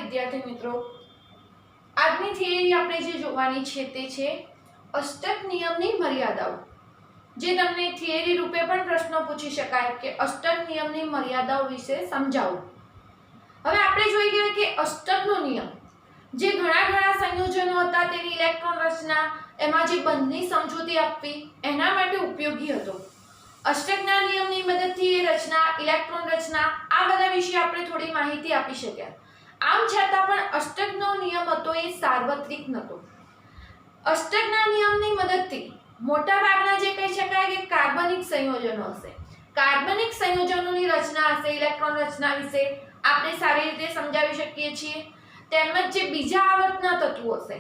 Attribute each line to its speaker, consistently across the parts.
Speaker 1: વિદ્યાર્થી મિત્રો, આજની થિયરી આપણે જે જોવાની છે તે છે અષ્ટક નિયમની મર્યાદાઓ। જે તમને થિયરી રૂપે પણ પ્રશ્નો પૂછી શકાય કે અષ્ટક નિયમની મર્યાદાઓ વિશે સમજાવો। હવે આપણે જોઈ ગયા કે અષ્ટકનો નિયમ જે ઘણા સંયોજનો હતા તેની ઇલેક્ટ્રોન રચના એમાં જે બંધની સમજૂતી આપવી એના માટે ઉપયોગી હતો। અષ્ટકના નિયમની મદદથી રચના, ઇલેક્ટ્રોન રચના આ બધા વિશે આપણે થોડી માહિતી આપી શક્યા। આમ છતાં પણ અષ્ટકનો નિયમ હતો એ સાર્વત્રિક નહોતો। અષ્ટકના નિયમની મદદથી મોટાભાગના જે કહી શકાય કે કાર્બનિક સંયોજનો હશે, કાર્બનિક સંયોજનોની રચના હશે, ઇલેક્ટ્રોન રચના વિશે આપણે સારી રીતે સમજાવી શકીએ છીએ। તેમજ જે બીજા આવર્તના તત્વો હશે,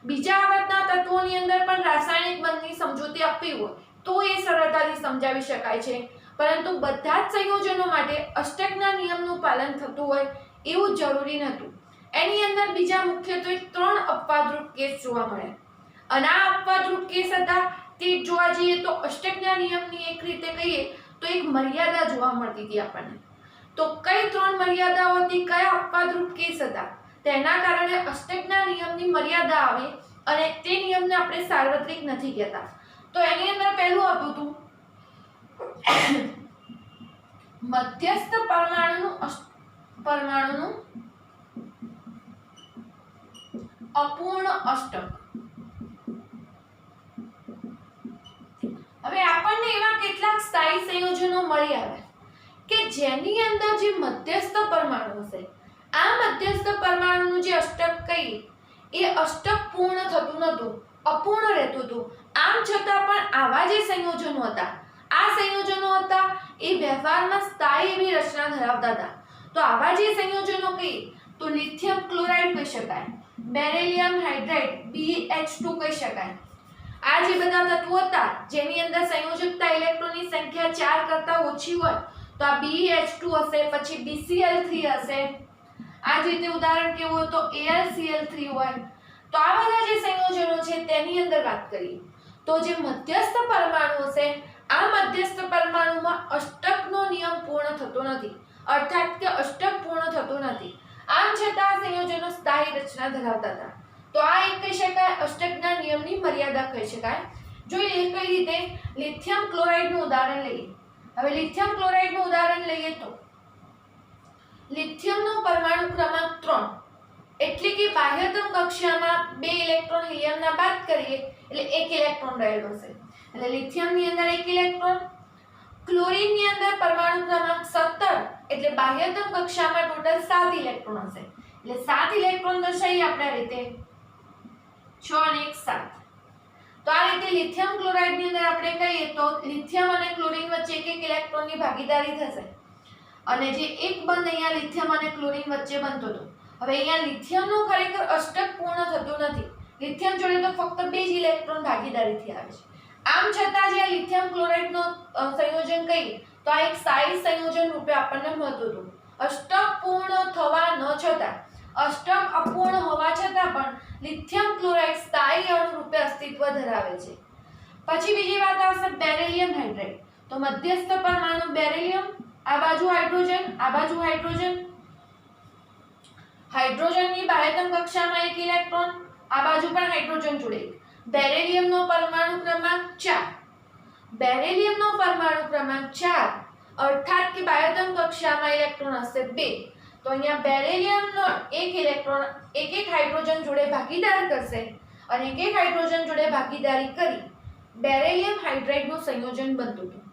Speaker 1: બીજા આવર્તના તત્વોની અંદર પણ રાસાયણિક બંધની સમજૂતી આપવી હોય તો એ સરળતાથી સમજાવી શકાય છે। પરંતુ બધા જ સંયોજનો માટે અષ્ટકના નિયમનું પાલન થતું હોય એવું જરૂરી નહોતું। એની અંદર બીજા મુખ્યત્વે 3 અપવાદરૂપ કેસ જોવા મળે અને આ અપવાદરૂપ કેસ હતા તે જોવા જઈએ તો અષ્ટકના નિયમની એક રીતે કહીએ તો એક મર્યાદા જોવા મળતી હતી આપણને। તો કઈ 3 મર્યાદાઓ હતી, કયા અપવાદરૂપ કેસ હતા તેના કારણે અષ્ટકના નિયમની મર્યાદા આવે અને તે નિયમને આપણે સાર્વત્રિક નથી કહેતા। તો એની અંદર પહેલું હતું મધ્યસ્થ પરમાણુનું અપૂર્ણ અષ્ટક। હવે આપણને એવા કેટલાક સ્થાયી સંયોજનો મળી આવે કે જેની અંદર જે મધ્યસ્થ પરમાણુ હશે, આ મધ્યસ્થ પરમાણુનું જે અષ્ટક કહીએ એ અષ્ટક પૂર્ણ થતું નહોતું, અપૂર્ણ રહેતું હતું। આમ છતાં પણ આવા જે સંયોજનો હતા, આ સંયોજનો હતા એ વ્યવહારમાં સ્થાયી એવી રચના ધરાવતા હતા। તો આવા જે સંયોજનો કહીએ તો લિથિયમ ક્લોરાઇડ કહી શકાય, બેરિલિયમ હાઇડ્રાઇડ BH2 કહી શકાય। આ જે બધા તત્વો હતા જેની અંદર સંયોજકતા ઇલેક્ટ્રોનની સંખ્યા 4 કરતા ઓછી હોય તો આ BH2 હશે, પછી BCl3 હશે। આ જ રીતે ઉદાહરણ કેવું હોય તો AlCl3 હોય। તો આ બધા જે સંયોજનો છે તેની અંદર વાત કરીએ તો જે મધ્યસ્થ પરમાણુ હશે, આ મધ્યસ્થ પરમાણુમાં અષ્ટકનો નિયમ પૂર્ણ થતો નથી, અર્થાત કે અષ્ટક પૂર્ણ થતું નથી। આમ છતાં આ સંયોજનો સ્થાયી રચના ધરાવતા હતા। તો આ એક કહી શકાય અષ્ટકના નિયમની મર્યાદા કહી શકાય। જોઈએ કઈ રીતે, લિથિયમ ક્લોરાઇડનું ઉદાહરણ લઈએ। હવે લિથિયમ ક્લોરાઇડનું ઉદાહરણ લઈએ તો લિથિયમનો પરમાણુ ક્રમાંક 3 એટલે કે બાહ્યતમ કક્ષામાં 2 ઇલેક્ટ્રોન હિલિયમના બાદ કરીએ એટલે 1 ઇલેક્ટ્રોન રહેલો હશે। એટલે લિથિયમની અંદર 1 ઇલેક્ટ્રોન, ક્લોરીનની અંદર પરમાણુ ક્રમાંક 17 એટલે બાહ્યતમ કક્ષામાં ટોટલ 7 ઇલેક્ટ્રોન હશે। એટલે 7 ઇલેક્ટ્રોન દર્શાવીએ આપણે આ રીતે 6 અને 1 7। તો આ રીતે લિથિયમ ક્લોરાઇડની અંદર આપણે કહીએ તો લિથિયમ અને ક્લોરીન વચ્ચે 1 ઇલેક્ટ્રોનની ભાગીદારી થશે અને જે એક બંધ અહીંયા લિથિયમ અને ક્લોરીન વચ્ચે બનતો હતો। હવે અહીંયા લિથિયમનું ખરેખર અષ્ટક પૂર્ણ થતું નથી, લિથિયમ જોડે તો ફક્ત 2 જ ઇલેક્ટ્રોન ભાગીદારીથી આવે છે। આમ છતાં જે લિથિયમ ક્લોરાઇડનો સંયોજન કહીએ તો આ એક સ્થાયી સંયોજન રૂપે આપણને મળતું હતું। અષ્ટક પૂર્ણ થવા ન છતાં, અષ્ટક અપૂર્ણ હોવા છતાં પણ લિથિયમ ક્લોરાઇડ સ્થાયી અણુ રૂપે અસ્તિત્વ ધરાવે છે। પછી બીજી વાત આવશે બેરિલિયમ હાઇડ્રાઇડ। તો મધ્યસ્થ પરમાણુ બેરિલિયમ, આ બાજુ હાઇડ્રોજન, આ બાજુ હાઇડ્રોજન, હાઇડ્રોજનની બાહ્યતમ કક્ષામાં 1 ઇલેક્ટ્રોન, આ બાજુ પણ હાઇડ્રોજન જોડે। બેરિલિયમનો પરમાણુ ક્રમાંક 4, બેરિલિયમનો પરમાણુ ક્રમાંક 4 અર્થાત કે બાહ્યતમ કક્ષામાં ઇલેક્ટ્રોન હશે 2। તો અહીંયા બેરિલિયમનો 1 ઇલેક્ટ્રોન એક હાઇડ્રોજન જોડે ભાગીદાર કરશે અને એક હાઇડ્રોજન જોડે ભાગીદારી કરી બેરિલિયમ હાઇડ્રાઇડનું સંયોજન બનતું હતું।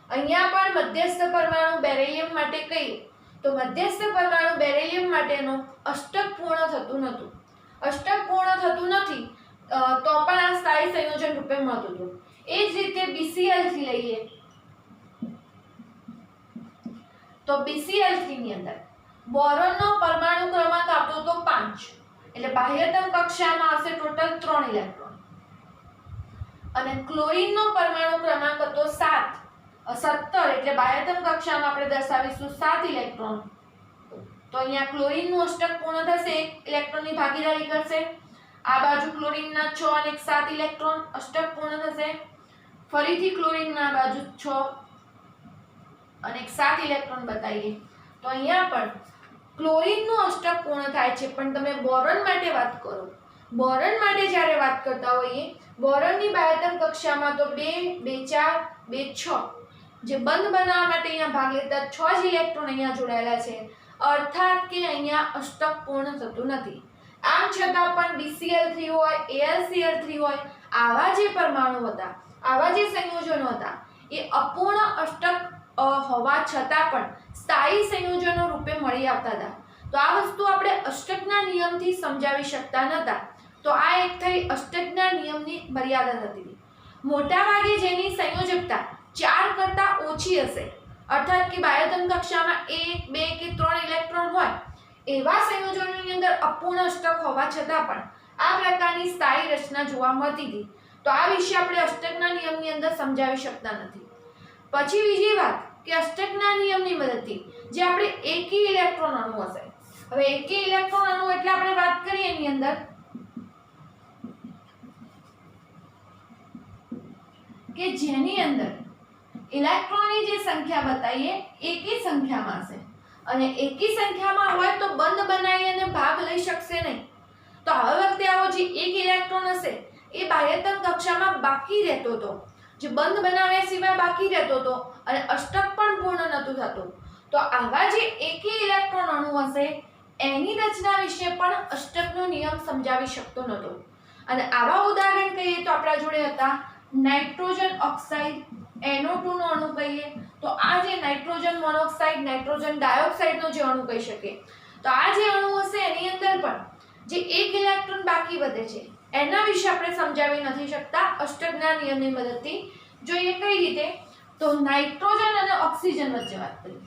Speaker 1: અહીંયા પણ મધ્યસ્થ પરમાણુ બેરિલિયમ માટે કહીએ તો મધ્યસ્થ પરમાણુ બેરિલિયમ માટેનો અષ્ટક પૂર્ણ થતું નહોતું, અષ્ટક પૂર્ણ થતું નથી તો પણ આ સ્થાયી સંયોજન રૂપે મળતું હતું। એ જ રીતે BCl3 લઈએ તો BCl3 ની અંદર બોરોનનો પરમાણુ ક્રમાંક આવતો હતો 5 એટલે બાહ્યતમ કક્ષામાં હશે ટોટલ 3 ઇલેક્ટ્રોન અને ક્લોરીનનો પરમાણુ ક્રમાંક હતો 17 એટલે બાહ્યતમ કક્ષામાં આપણે દર્શાવીશું 7 ઇલેક્ટ્રોન। તો અહીંયા ક્લોરીનનું અષ્ટક પૂર્ણ થશે, 1 ઇલેક્ટ્રોનની ભાગીદારી કરશે, આ બાજુ ક્લોરીનના 6 અને 7 ઇલેક્ટ્રોન અષ્ટક પૂર્ણ થશે, ફરીથી ક્લોરીનના બાજુ 6 અને 7 ઇલેક્ટ્રોન બતાવીએ તો અહીંયા પણ ક્લોરીનનું અષ્ટક પૂર્ણ થાય છે, પણ તમે બોરોન માટે વાત કરો, બોરોન માટે જ્યારે વાત કરતા હોઈએ, બોરોનની બાહ્યતમ કક્ષામાં તો 2 2 4 2 6 જે બંધ બનાવવા માટે અહીંયા ભાગ લેતા 6 જ ઇલેક્ટ્રોન અહીંયા જોડાયેલા છે, અર્થાત કે અહીંયા અષ્ટક પૂર્ણ થતું નથી. આમ છતાં પણ BCl3 હોય, AlCl3 હોય, આવા જે પરમાણુ હતા, આવા જે સંયોજનો હતા, એ અપૂર્ણ અષ્ટક હોવા છતાં પણ સ્થાયી સંયોજનો રૂપે મળી આવતા હતા. તો આ વસ્તુ આપણે અષ્ટકના નિયમથી સમજાવી શકતા નહોતા. તો આ એક થઈ અષ્ટકના નિયમની મર્યાદા હતી. મોટાભાગે જેની સંયોજકતા 4 કરતાં ઓછી હશે, અર્થાત કે બાહ્યતમ કક્ષામાં 1 2 કે 3 ઇલેક્ટ્રોન હોય, એવા સંયોજનોની અંદર અપૂર્ણ અષ્ટક હોવા છતાં પણ આ પ્રકારની સ્થાયી રચના જોવા મળતી હતી. તો આ વિશે આપણે અષ્ટકના નિયમની અંદર સમજાવી શકતા નથી. પછી બીજી વાત કે અષ્ટકના નિયમની મદદથી જે આપણે એકી ઇલેક્ટ્રોન અણુ હશે. હવે એકી ઇલેક્ટ્રોન અણુ એટલે આપણે વાત કરીએ એની અંદર કે જેની અંદર ઇલેક્ટ્રોનની જે સંખ્યા બતાવીએ એકી સંખ્યામાં હશે, અને એકી સંખ્યામાં હોય તો બંધ બનાવી અને ભાગ લઈ શકશે નહીં. તો આ વખતે આવો જે એક ઇલેક્ટ્રોન હશે એ બાહ્યતમ કક્ષામાં બાકી રહેતો હતો, જે બંધ બનાવ્યા સિવાય બાકી રહેતો હતો, અને અષ્ટક પણ પૂર્ણ નહોતું થતું. તો આવા જે એકી ઇલેક્ટ્રોન અણુ હશે એની રચના વિશે પણ અષ્ટકનો નિયમ સમજાવી શકતો નહોતો. અને આવા ઉદાહરણ કહીએ તો આપણા જોડે હતા નાઇટ્રોજન ઓક્સાઇડ, NO2 નો અણુ કહીએ તો આ જે નાઇટ્રોજન મોનોક્સાઇડ, નાઇટ્રોજન ડાયોક્સાઇડનો જે અણુ કહી શકીએ. તો આ જે અણુ હશે એની અંદર પણ જે એક ઇલેક્ટ્રોન બાકી વધે છે એના વિશે આપણે સમજાવી નથી શકતા અષ્ટકના નિયમની મદદથી. જોઈએ કઈ રીતે, તો નાઇટ્રોજન અને ઓક્સિજન વચ્ચે વાત કરીએ.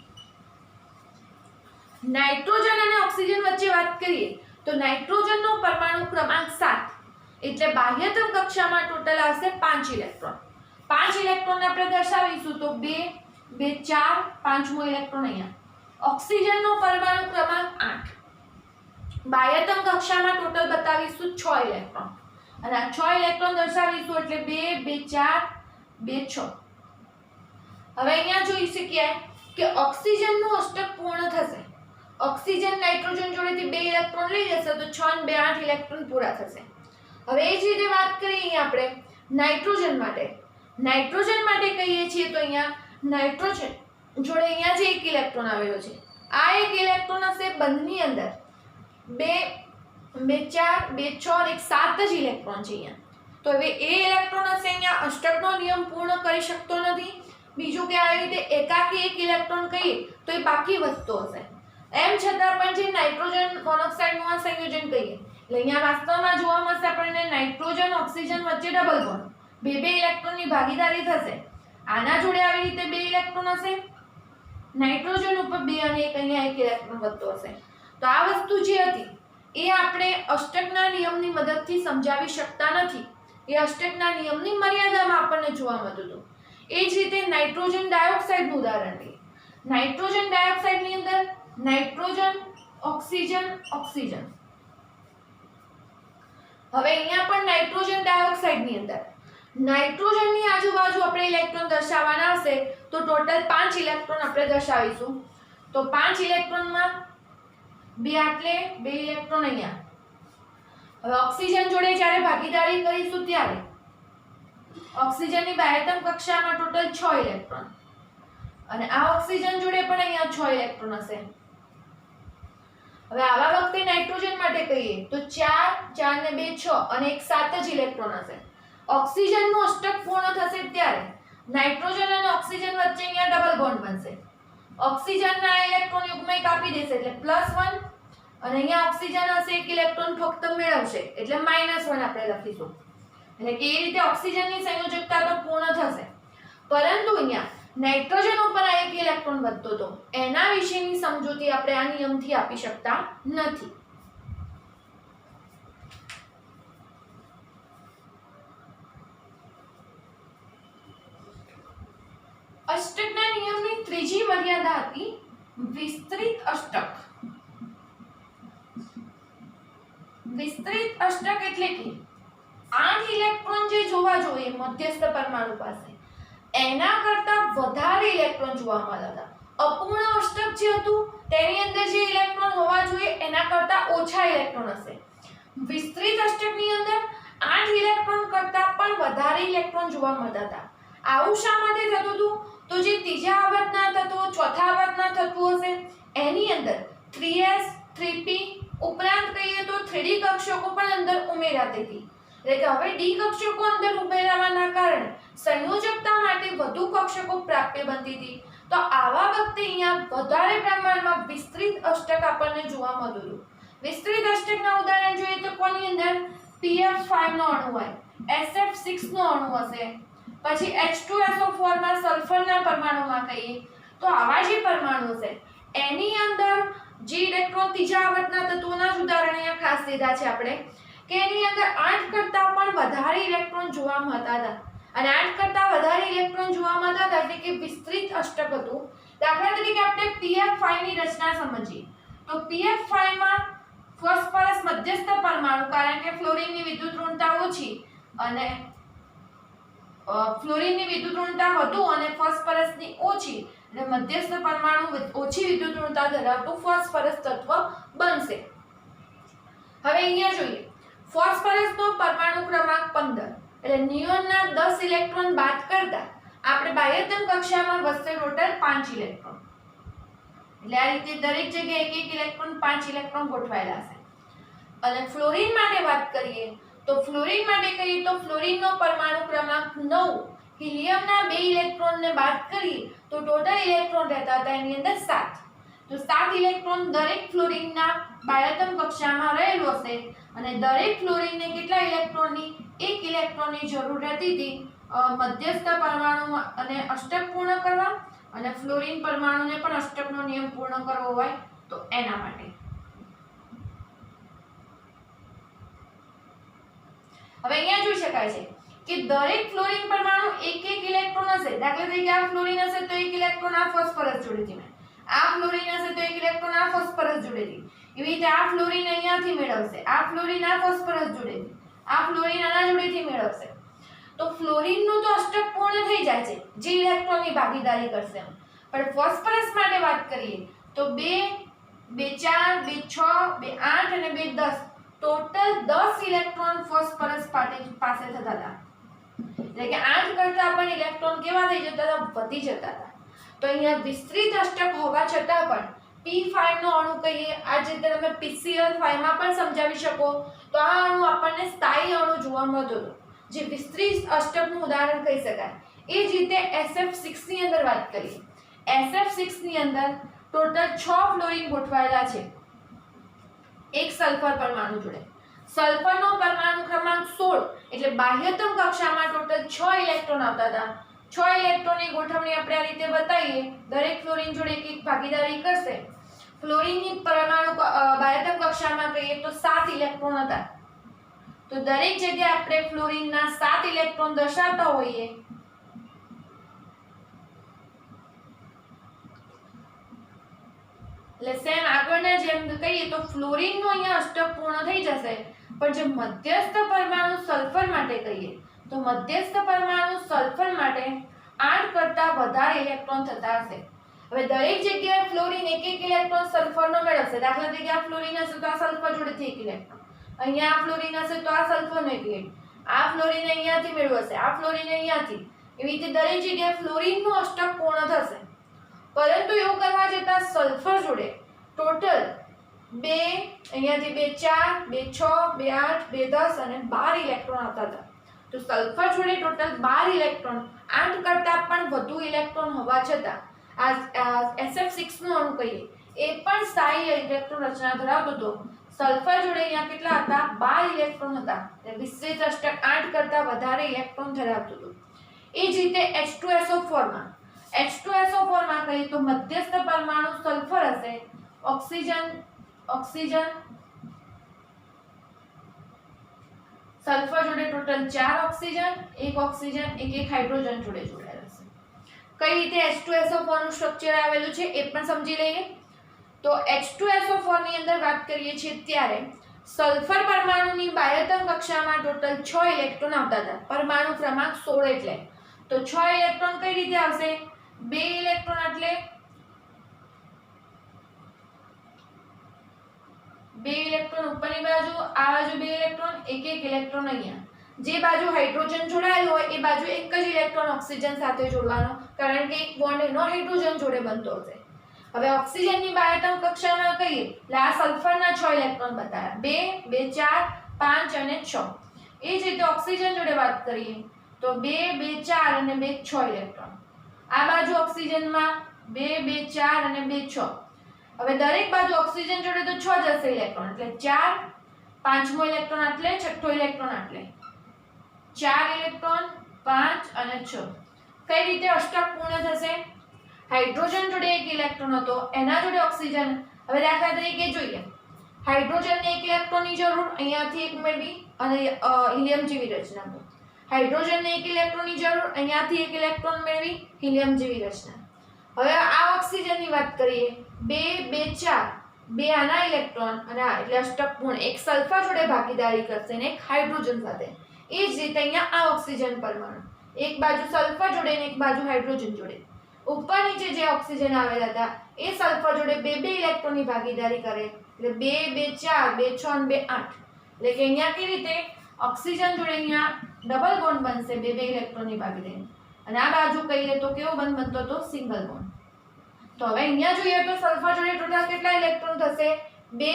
Speaker 1: નાઇટ્રોજન અને ઓક્સિજન વચ્ચે વાત કરીએ તો નાઇટ્રોજનનો પરમાણુ ક્રમાંક 7, એટલે બાહ્યતમ કક્ષામાં ટોટલ આવશે 5 ઇલેક્ટ્રોન. 5 ઇલેક્ટ્રોન આપણે દર્શાવીશું તો 2 2 4 પાંચમો ઇલેક્ટ્રોન અહીંયા. ઓક્સિજનનો પરમાણુ ક્રમાંક 8, બાહ્યતમ કક્ષામાં ટોટલ બતાવીશું 6 ઇલેક્ટ્રોન, અને આ 6 ઇલેક્ટ્રોન દર્શાવીશું એટલે 2 2 4 2 6. હવે અહીંયા જોઈ શકીએ કે ઓક્સિજનનું અષ્ટક પૂર્ણ થશે. ઓક્સિજન નાઇટ્રોજન જોડેથી 2 ઇલેક્ટ્રોન લઈ જશે તો 6 અને 2 8 ઇલેક્ટ્રોન પૂરા થશે. હવે એ જ રીતે વાત કરીએ અહીંયા આપણે નાઇટ્રોજન માટે. નાઇટ્રોજન માટે કહીએ છીએ તો અહીંયા નાઇટ્રોજન જોડે અહીંયા જે એક ઇલેક્ટ્રોન આવેલો છે, આ એક ઇલેક્ટ્રોન હશે બંધની અંદર 2 2 4 2 6 અને 7 જ ઇલેક્ટ્રોન છે અહીંયા. તો હવે એ ઇલેક્ટ્રોન હશે અહીંયા અષ્ટકનો નિયમ પૂર્ણ કરી શકતો નથી. બીજું કે આવી રીતે એકાકી એક ઇલેક્ટ્રોન કહીએ તો એ બાકી વધતો હશે. એમ છતાં પણ જે નાઇટ્રોજન મોનોક્સાઇડનું આ સંયોજન કહીએ એટલે અહીંયા વાસ્તવમાં જોવા મળશે આપણને નાઇટ્રોજન ઓક્સિજન વચ્ચે ડબલ બોન્ડ, 2 ઇલેક્ટ્રોનની ભાગીદારી થશે. આના જોડે આવી રીતે 2 ઇલેક્ટ્રોન હશે, નાઇટ્રોજન ઉપર 2 અને એક અહીંયા એક ઇલેક્ટ્રોન વધતો હશે. તો આ વસ્તુ જે હતી એ આપણે અષ્ટકના નિયમની મદદથી સમજાવી શકતા નથી. એ અષ્ટકના નિયમની મર્યાદામાં આપણને જોવા મળતું હતું. એ જ રીતે નાઇટ્રોજન ડાયોક્સાઇડનું ઉદાહરણ લઈએ. નાઇટ્રોજન ડાયોક્સાઇડની અંદર નાઇટ્રોજન ઓક્સિજન ઓક્સિજન. હવે અહીંયા પણ નાઇટ્રોજન ડાયોક્સાઇડની અંદર નાઇટ્રોજનની આજુબાજુ આપણે ઇલેક્ટ્રોન દર્શાવવાના હશે તો ટોટલ 5 ઇલેક્ટ્રોન આપણે દર્શાવીશું. તો 5 ઇલેક્ટ્રોનમાં 2 એટલે 2 ઇલેક્ટ્રોન અહીંયા. હવે ઓક્સિજન જોડે જ્યારે ભાગીદારી કરીશું ત્યારે ઓક્સિજનની બાહ્યતમ કક્ષામાં ટોટલ 6 ઇલેક્ટ્રોન, અને આ ઓક્સિજન જોડે પણ અહીંયા 6 ઇલેક્ટ્રોન હશે. હવે આવા વખતે નાઇટ્રોજન માટે કહીએ તો 4 4 ને 2 6 અને એક 7 જ ઇલેક્ટ્રોન હશે. ઓક્સિજનનું અષ્ટક પૂર્ણ થશે ત્યારે નાઇટ્રોજન અને ઓક્સિજન વચ્ચે અહીંયા ડબલ બોન્ડ બનશે. ઓક્સિજનના ઇલેક્ટ્રોન યુગ્મક આપી દેશે એટલે +1, અને અહીંયા ઓક્સિજન હશે એક ઇલેક્ટ્રોન ફક્ત મેળવશે એટલે -1 આપણે લખીશું. એટલે કે એ રીતે ઓક્સિજનની સંયોજકતા તો પૂર્ણ થશે, પરંતુ અહીંયા નાઇટ્રોજન ઉપર આ એક ઇલેક્ટ્રોન વધતો હતો એના વિશેની સમજૂતી આપણે આ નિયમથી આપી શકતા નથી. અષ્ટકના નિયમની ત્રીજી મર્યાદા હતી વિસ્તૃત અષ્ટક. વિસ્તૃત અષ્ટક એટલે કે 8 ઇલેક્ટ્રોન જે જોવા જોઈએ મધ્યસ્થ પરમાણુ પાસે, એના કરતા વધારે ઇલેક્ટ્રોન જોવા મળતા હતા. અપૂર્ણ અષ્ટક જે હતું તેની અંદર જે ઇલેક્ટ્રોન હોવા જોઈએ એના કરતા ઓછા ઇલેક્ટ્રોન હશે. વિસ્તૃત અષ્ટકની અંદર 8 ઇલેક્ટ્રોન કરતા પણ વધારે ઇલેક્ટ્રોન જોવા મળતા હતા. આવું શા માટે થતું હતું? તો જે ત્રીજા આવર્તના તત્વો ચોથા આવર્તના તત્વો હશે એની અંદર 3s 3p ઉપરાંત કહીએ તો 3d કક્ષકો પણ અંદર ઉમેરાતી હતી. એટલે કે હવે d કક્ષકો અંદર ઉમેરાવાના કારણે સંયોજકતા માટે વધુ કક્ષકો પ્રાપ્ય બનતી હતી. તો આવા વખતે અહીંયા વધારે પ્રમાણમાં વિસ્તૃત અષ્ટક આપણને જોવા મળતું હતું. વિસ્તૃત અષ્ટકના ઉદાહરણ જોઈએ તો કોની અંદર pF5 નો અણુ હોય, SF6 નો અણુ હશે, પછી H2SO4 માં સલ્ફરના પરમાણુમાં કહીએ તો આવા જે પરમાણુ છે એની અંદર જે ઇલેક્ટ્રોન ત્રીજા આવર્તના તત્વોના જ ઉદાહરણ અહીંયા ખાસ લીધા છે આપણે કે એની અંદર 8 કરતા પણ વધારે ઇલેક્ટ્રોન જોવા મળતા હતા. અને 8 કરતા વધારે ઇલેક્ટ્રોન જોવા મળતા હતા એટલે કે વિસ્તૃત અષ્ટક હતું. દાખલા તરીકે આપણે pF5 ની રચના સમજીએ તો pF5 માં ફોસ્ફરસ મધ્યસ્થ પરમાણુ, કારણ કે ફ્લોરિનની વિદ્યુત ઋણતા ઓછી અને ફ્લોરિનની વિદ્યુત ઋણતા વધુ અને ફોસ્ફરસની ઓછી એટલે મધ્યસ્થ પરમાણુ ઓછી વિદ્યુત ઋણતા ધરાવતું ફોસ્ફરસ તત્વ બનશે. હવે અહીંયા જોઈએ ફોસ્ફરસનો પરમાણુ ક્રમાંક 15 એટલે નિયોનના 10 ઇલેક્ટ્રોન બાદ કરતા આપણે બાહ્યતમ કક્ષામાં વધશે ટોટલ 5 ઇલેક્ટ્રોન. એટલે આ રીતે દરેક જગ્યાએ એક એક ઇલેક્ટ્રોન 5 ઇલેક્ટ્રોન ગોઠવાયેલા છે. અને ફ્લોરિન માટે વાત કરીએ તો ફ્લોરિન માટે કહીએ તો ફ્લોરિનનો પરમાણુ ક્રમાંક 9 હિલિયમના 2 ઇલેક્ટ્રોનને બાદ કરીએ તો ટોટલ ઇલેક્ટ્રોન રહેતા હતા એની અંદર 7. તો 7 ઇલેક્ટ્રોન દરેક ફ્લોરિનના બાહ્યતમ કક્ષામાં રહેલો હશે અને દરેક ફ્લોરિનને કેટલા ઇલેક્ટ્રોનની 1 ઇલેક્ટ્રોનની જરૂર રહેતી હતી મધ્યસ્થ પરમાણુ અને અષ્ટક પૂર્ણ કરવા અને ફ્લોરિન પરમાણુને પણ અષ્ટકનો નિયમ પૂર્ણ કરવો હોય તો એના માટે. હવે અહીંયા જોઈ શકાય છે કે દરેક ફ્લોરિન પરમાણુ એક એક ઇલેક્ટ્રોન હશે. દાખલા તરીકે આ ફ્લોરિન હશે તો એક ઇલેક્ટ્રોન આ ફોસ્ફરસ જોડેથી, આ ફ્લોરિન હશે તો એક ઇલેક્ટ્રોન આ ફોસ્ફરસ જોડેથી, એવી રીતે આ ફ્લોરિન અહીંયાથી મેળવશે, આ ફ્લોરિન આ ફોસ્ફરસ જોડેથી, આ ફ્લોરિન આના જોડેથી મેળવશે. તો ફ્લોરિનનું તો અષ્ટક પૂર્ણ થઈ જાય છે જે ઇલેક્ટ્રોનની ભાગીદારી કરશે. પણ ફોસ્ફરસ માટે વાત કરીએ તો 2 2 4 2 6 2 8 અને 2 10 ટોટલ 10 ઇલેક્ટ્રોન ફોસ્ફરસ પાસે થતા હતા. એટલે કે 8 કરતા પણ ઇલેક્ટ્રોન કેવા થઈ જતા હતા? વધી જતા હતા. તો અહીંયા વિસ્તૃત અષ્ટક હોવા છતાં પણ p5 નો અણુ કહીએ, આ જે તમે PCl5 માં પણ સમજાવી શકો તો આ અણુ આપણને સ્થાયી અણુ જોવા મળતો હતો જે વિસ્તૃત અષ્ટકનું ઉદાહરણ કહી શકાય. એ જ રીતે SF6 ની અંદર વાત કરીએ. SF6 ની અંદર ટોટલ 6 ફ્લોરિન ગોઠવાયેલા છે એક સલ્ફર પરમાણુ જોડે. સલ્ફરનો પરમાણુ ક્રમાંક 16 એટલે બાહ્યતમ કક્ષામાં ટોટલ 6 ઇલેક્ટ્રોન આવતા હતા. 6 ઇલેક્ટ્રોનની ગોઠવણી આપણે આ રીતે બતાવીએ. દરેક ફ્લોરિન જોડે એક ભાગીદારી કરશે. ફ્લોરિનની પરમાણુ બાહ્યતમ કક્ષામાં કહીએ તો 7 ઇલેક્ટ્રોન હતા. તો દરેક જગ્યાએ આપણે ફ્લોરિનના 7 ઇલેક્ટ્રોન દર્શાવતા હોઈએ એટલે સેમ આગળના જેમ કહીએ તો ફ્લોરિનનો અહીંયા અષ્ટક પૂર્ણ થઈ જશે. પણ જે મધ્યસ્થ પરમાણુ સલ્ફર માટે કહીએ તો મધ્યસ્થ પરમાણુ સલ્ફર માટે 8 કરતા વધારે ઇલેક્ટ્રોન થતા હશે. હવે દરેક જગ્યાએ ફ્લોરિન એક એક ઇલેક્ટ્રોન સલ્ફરનો મેળવશે. દાખલા તરીકે આ ફ્લોરિન હશે તો આ સલ્ફર જોડેથી એક ઇલેક્ટ્રોન, અહીંયા આ ફ્લોરિન હશે તો આ સલ્ફરનો એક ઇલેક્ટ્રોન, આ ફ્લોરિન અહીંયાથી મેળવશે, આ ફ્લોરિન અહીંયાથી, એવી રીતે દરેક જગ્યાએ ફ્લોરિનનું અષ્ટક પૂર્ણ થશે. પરંતુ એવું કરવા જતાં સલ્ફર જોડે ટોટલ 2 અહીંયાથી 2 4 2 6 2 8 2 10 અને 12 ઇલેક્ટ્રોન આવતા હતા. તો સલ્ફર જોડે ટોટલ 12 ઇલેક્ટ્રોન 8 કરતાં પણ વધુ ઇલેક્ટ્રોન હોવા છતાં આ SF6 નો અણુ કહીએ એ પણ સ્થાયી ઇલેક્ટ્રોન રચના ધરાવતો હતો. સલ્ફર જોડે અહીંયા કેટલા હતા? 12 ઇલેક્ટ્રોન હતા. એટલે વિસ્તૃત અષ્ટક 8 કરતાં વધારે ઇલેક્ટ્રોન ધરાવતું હતું. એ જ રીતે H2SO4 માં કહીએ તો મધ્યસ્થ પરમાણુ સલ્ફર હશે, ઓક્સિજન સલ્ફર જોડે ટોટલ 4 ઓક્સિજન, 1 ઓક્સિજન, 1 હાઇડ્રોજન જોડે જોડાયેલા છે. કઈ રીતે H2SO4 નું સ્ટ્રક્ચર આવેલું છે એ પણ સમજી લઈએ. તો H2SO4 ની અંદર વાત કરીએ છીએ ત્યારે સલ્ફર પરમાણુની બાહ્યતમ કક્ષામાં ટોટલ 6 ઇલેક્ટ્રોન આવતા હતા. પરમાણુ ક્રમાંક 16 એટલે તો 6 ઇલેક્ટ્રોન કઈ રીતે આવશે? 2 ઇલેક્ટ્રોન એટલે 2 ઇલેક્ટ્રોન ઉપરની બાજુ, આ બાજુ 2 ઇલેક્ટ્રોન, એક ઇલેક્ટ્રોન અહીંયા. જે બાજુ હાઇડ્રોજન જોડાયેલો હોય એ બાજુ એક જ ઇલેક્ટ્રોન ઓક્સિજન સાથે જોડવાનો, કારણ કે એક બોન્ડ એનો હાઇડ્રોજન જોડે બનતો હશે. હવે ઓક્સિજનની બાહ્યતમ કક્ષામાં કહીએ એટલે આ સલ્ફરના 6 ઇલેક્ટ્રોન બતાવ્યા, 2 2 4 5 અને 6. એ જ રીતે ઓક્સિજન જોડે વાત કરીએ તો 2 2 4 અને 2 6 ઇલેક્ટ્રોન. આ બાજુ ઓક્સિજનમાં 2 2 4 અને 2 6. હવે દરેક બાજુ ઓક્સિજન જોડે તો 6 જશે ઇલેક્ટ્રોન, એટલે 4, પાંચમો ઇલેક્ટ્રોન એટલે છઠ્ઠો ઇલેક્ટ્રોન એટલે 4 ઇલેક્ટ્રોન 5 અને 6. કઈ રીતે અષ્ટક પૂર્ણ થશે? હાઇડ્રોજન જોડે એક ઇલેક્ટ્રોન હતો, એના જોડે ઓક્સિજન. હવે દાખલા તરીકે જોઈએ, હાઇડ્રોજનને એક ઇલેક્ટ્રોનની જરૂર, અહીંયાથી એક મેળવી અને હિલિયમ જેવી રચના. હાઇડ્રોજનને એક ઇલેક્ટ્રોનની જરૂર, અહીંયાથી એક ઇલેક્ટ્રોન મેળવી હિલિયમ જેવી રચના. હવે આ ઓક્સિજનની વાત કરીએ, 2 2 4, 2 આના ઇલેક્ટ્રોન અને આ એટલે અષ્ટક પૂર્ણ. એક સલ્ફર જોડે ભાગીદારી કરશે અને એક હાઇડ્રોજન સાથે. એ જ રીતે અહીંયા આ ઓક્સિજન પરમાણુ એક બાજુ સલ્ફર જોડે અને એક બાજુ હાઇડ્રોજન જોડે. ઉપર નીચે જે ઓક્સિજન આવેલા હતા એ સલ્ફર જોડે 2 2 ઇલેક્ટ્રોનની ભાગીદારી કરે, એટલે 2 2 4 2 6 અને 2 8. એટલે કે અહીંયા કેવી રીતે ઓક્સિજન જોડે અહીંયા ડબલ બોન્ડ બનશે 2 2 ઇલેક્ટ્રોનની ભાગીદારી, અને આ બાજુ કહીએ તો કેવો બંધ બનતો હતો? Single bond. તો હવે અહીંયા જોઈએ તો સલ્ફર જોડે ટોટલ કેટલા ઇલેક્ટ્રોન થશે? 2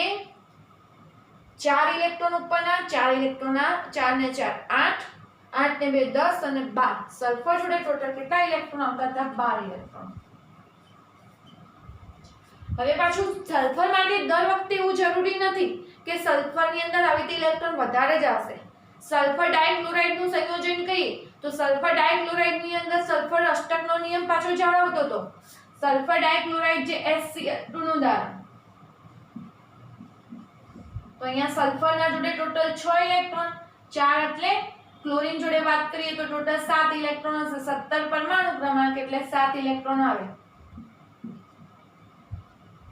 Speaker 1: 4 ઇલેક્ટ્રોન ઉપરના, 4 ઇલેક્ટ્રોન આ, 4 ને 4 8, 8 ને 2 10 અને 12. સલ્ફર જોડે ટોટલ કેટલા ઇલેક્ટ્રોન આવતા હતા? 12 ઇલેક્ટ્રોન. હવે પાછું સલ્ફર માટે દર વખતે એવું જરૂરી નથી કે સલ્ફરની અંદર આવી રીતે ઇલેક્ટ્રોન વધારે જ આવશે. સલ્ફર ડાઇક્લોરાઇડનું સંયોજન કહીએ તો સલ્ફર ડાઇક્લોરાઇડની અંદર સલ્ફર અષ્ટકનો નિયમ પાછો જાળવતો હતો. સલ્ફર ડાઇક્લોરાઇડ જે SCl2 નું ઉદાહરણ. તો અહીંયા સલ્ફરના જોડે ટોટલ 6 ઇલેક્ટ્રોન, 4 એટલે ક્લોરીન જોડે વાત કરીએ તો ટોટલ 7 ઇલેક્ટ્રોન હશે. 17 પરમાણુ ક્રમાંક એટલે 7 ઇલેક્ટ્રોન આવે.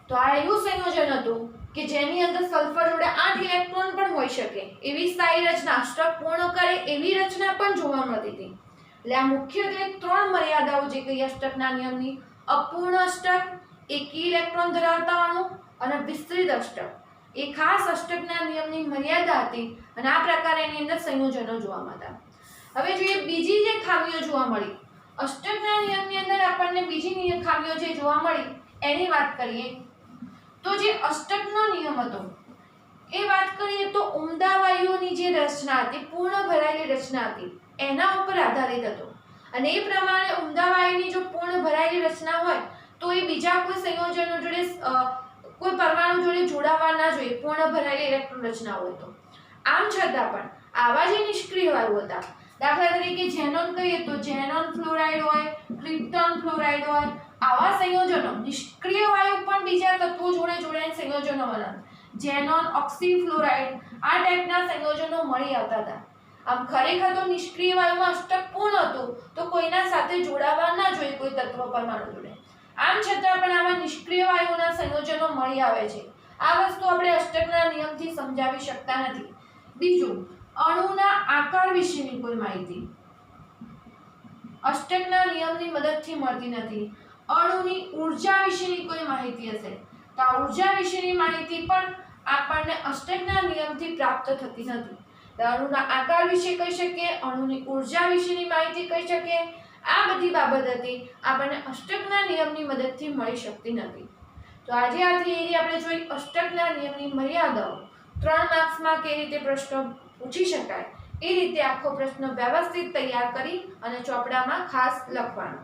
Speaker 1: તો આ એવું સંયોજન હતું કે જેની અંદર સલ્ફર જોડે 8 ઇલેક્ટ્રોન પણ હોઈ શકે એવી સ્થાયી રચના, અષ્ટક પૂર્ણ કરે એવી રચના પણ જોવા મળતી હતી. એટલે આ મુખ્યત્વે 3 મર્યાદાઓ જે કઈ અષ્ટકના નિયમની: અપૂર્ણ અષ્ટક, એકી ઇલેક્ટ્રોન ધરાવતા અણુ અને વિસ્તૃત અષ્ટક. એ ખાસ અષ્ટકના નિયમની મર્યાદા હતી અને આ પ્રકારે એની અંદર સંયોજનો જોવા મળતા. હવે જોઈએ બીજી જે ખામીઓ જોવા મળી અષ્ટકના નિયમની અંદર, આપણને બીજી ખામીઓ જે જોવા મળી એની વાત કરીએ તો જે અષ્ટકનો નિયમ હતો એ વાત કરીએ તો ઉમદા વાયુઓની જે રચના હતી, પૂર્ણ ભરાયેલી રચના હતી, એના ઉપર આધારિત હતો. અને એ પ્રમાણે ઉમદા વાયુની જો પૂર્ણ ભરાયેલી રચના હોય તો એ બીજા કોઈ સંયોજનો જોડે કોઈ પરમાણુ જોડે જોડાવા ના જોઈએ, પૂર્ણ ભરાયેલી ઇલેક્ટ્રોન રચના હોય તો. આમ છતાં પણ આવા જે નિષ્ક્રિય વાયુ હતા, દાખલા તરીકે ઝેનોન કહીએ તો ઝેનોન ફ્લોરાઇડ હોય, ક્રિપ્ટોન ફ્લોરાઇડ હોય, આવા સંયોજનો નિષ્ક્રિય વાયુ પણ બીજા તત્વો જોડે જોડાઈને સંયોજનો બનાવે. ઝેનોન ઓક્સી ફ્લોરાઇડ આ ટાઈપના સંયોજનો મળી આવતા હતા. આમ ખરેખર તો નિષ્ક્રિય વાયુમાં અષ્ટક પૂર્ણ હતું તો કોઈના સાથે જોડાવા ના જોઈએ, કોઈ તત્વ પરમાણુ જોડે. આમ છતાં પણ આવા નિષ્ક્રિય વાયુઓના સંયોજનો મળી આવે છે. આ વસ્તુ આપણે અષ્ટકના નિયમથી સમજાવી શકતા નથી. બીજું, અણુના આકાર વિશેની કોઈ માહિતી અષ્ટકના નિયમની મદદથી મળતી નથી. અણુની ઊર્જા વિશેની કોઈ માહિતી હશે તો આ ઊર્જા વિશેની માહિતી પણ આપણને અષ્ટકના નિયમથી પ્રાપ્ત થતી નથી. અણુના આકાર વિશે કહી શકીએ, અણુની ઊર્જા વિશેની માહિતી કહી શકીએ, આ બધી બાબતોથી આપણને અષ્ટકના નિયમની મદદથી મળી શકતી નથી. તો આજે આ થિયરી આપણે જોઈ અષ્ટકના નિયમની મર્યાદાઓ. 3 માર્ક્સમાં કેવી રીતે પ્રશ્નો પૂછી શકાય એ રીતે આખો પ્રશ્ન વ્યવસ્થિત તૈયાર કરી અને ચોપડામાં ખાસ લખવાનો.